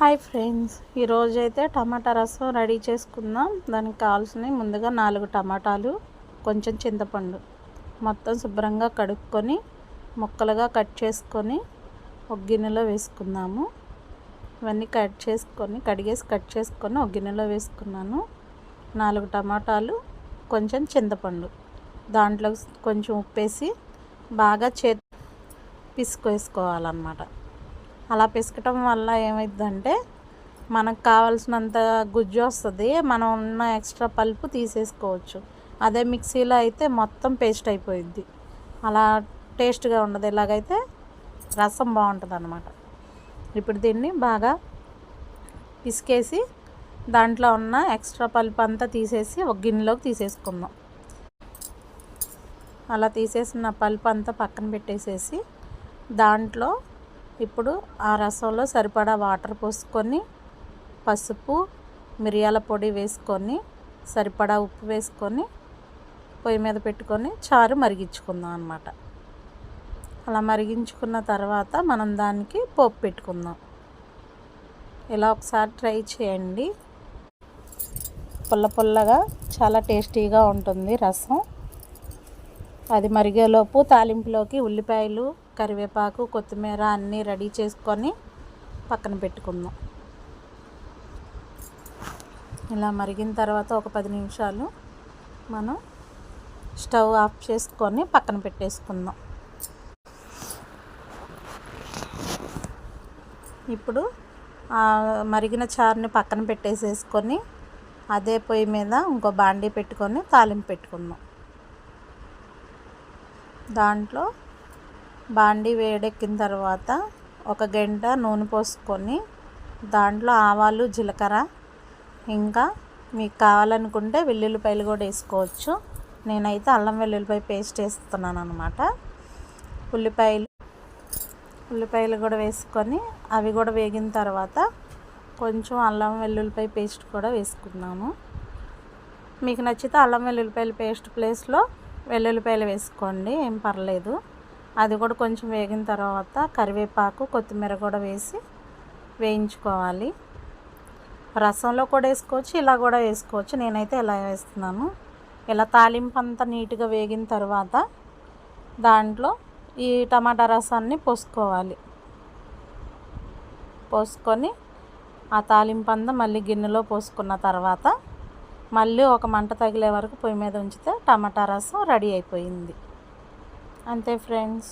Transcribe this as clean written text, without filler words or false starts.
Hi friends, ఈరోజైతే టమాటా రసం ready చేసుకుందాం. దానికి కావాల్సినవి ముందుగా 4 టమాటాలు, కొంచెం చింతపండు మొత్తం శుభ్రంగా కడుక్కొని ముక్కలుగా కట్ చేసుకొని ఒక గిన్నెలో వేసుకుందాము. ఇవన్నీ కడిగేసి కట్ చేసుకొని ఒక గిన్నెలో వేసుకున్నాను. 4 టమాటాలు, కొంచెం చింతపండు, దాంట్లో కొంచెం ఉప్పేసి బాగా పిసుకేసుకోవాలన్నమాట. అలా పిసకటం వల్ల ఏమైందంటే మనకు కావాల్సినంత గుజ్జు వస్తుంది, మనం ఉన్న ఎక్స్ట్రా పల్పు తీసేసుకోవచ్చు. అదే మిక్సీలో అయితే మొత్తం పేస్ట్ అయిపోయిద్ది, అలా టేస్ట్గా ఉండదు. ఇలాగైతే రసం బాగుంటుంది అన్నమాట. ఇప్పుడు దీన్ని బాగా పిసికేసి దాంట్లో ఉన్న ఎక్స్ట్రా పల్పు అంతా తీసేసి ఒక గిన్నెలోకి తీసేసుకుందాం. అలా తీసేసిన పల్పు అంతా పక్కన పెట్టేసేసి దాంట్లో ఇప్పుడు ఆ రసంలో సరిపడా వాటర్ పోసుకొని పసుపు, మిరియాల పొడి వేసుకొని సరిపడా ఉప్పు వేసుకొని పొయ్యి మీద పెట్టుకొని చారు మరిగించుకుందాం అన్నమాట. అలా మరిగించుకున్న తర్వాత మనం దానికి పోపు పెట్టుకుందాం. ఇలా ఒకసారి ట్రై చేయండి, పుల్ల పుల్లగా చాలా టేస్టీగా ఉంటుంది రసం. అది మరిగేలోపు తాలింపులోకి ఉల్లిపాయలు, కరివేపాకు, కొత్తిమీర అన్నీ రెడీ చేసుకొని పక్కన పెట్టుకుందాం. ఇలా మరిగిన తర్వాత ఒక 10 నిమిషాలు మనం స్టవ్ ఆఫ్ చేసుకొని పక్కన పెట్టేసుకుందాం. ఇప్పుడు మరిగిన చారుని పక్కన పెట్టేసేసుకొని అదే పొయ్యి మీద ఇంకో బాండీ పెట్టుకొని తాలింపు పెట్టుకుందాం. దాంట్లో బాండీ వేడెక్కిన తర్వాత ఒక గంట నూనె పోసుకొని దాంట్లో ఆవాలు, జీలకర్ర, ఇంకా మీకు కావాలనుకుంటే వెల్లుల్లిపాయలు కూడా వేసుకోవచ్చు. నేనైతే అల్లం వెల్లుల్లిపాయ పేస్ట్ వేస్తున్నాను అన్నమాట. ఉల్లిపాయలు కూడా వేసుకొని అవి కూడా వేగిన తర్వాత కొంచెం అల్లం వెల్లుల్లిపాయ పేస్ట్ కూడా వేసుకున్నాము. మీకు నచ్చితే అల్లం వెల్లుల్లిపాయల పేస్ట్ ప్లేస్లో వెల్లుల్లిపాయలు వేసుకోండి, ఏం పర్లేదు. అది కూడా కొంచెం వేగిన తర్వాత కరివేపాకు, కొత్తిమీర కూడా వేసి వేయించుకోవాలి. రసంలో కూడా వేసుకోవచ్చు, ఇలా కూడా వేసుకోవచ్చు. నేనైతే ఇలా వేస్తున్నాను. ఇలా తాలింపు అంతా నీట్గా వేగిన తర్వాత దాంట్లో ఈ టమాటా రసాన్ని పోసుకొని ఆ తాలింపు అంతా మళ్ళీ గిన్నెలో పోసుకున్న తర్వాత మళ్ళీ ఒక మంట తగిలే వరకు పొయ్యి మీద ఉంచితే టమాటా రసం రెడీ అయిపోయింది. అంతే ఫ్రెండ్స్.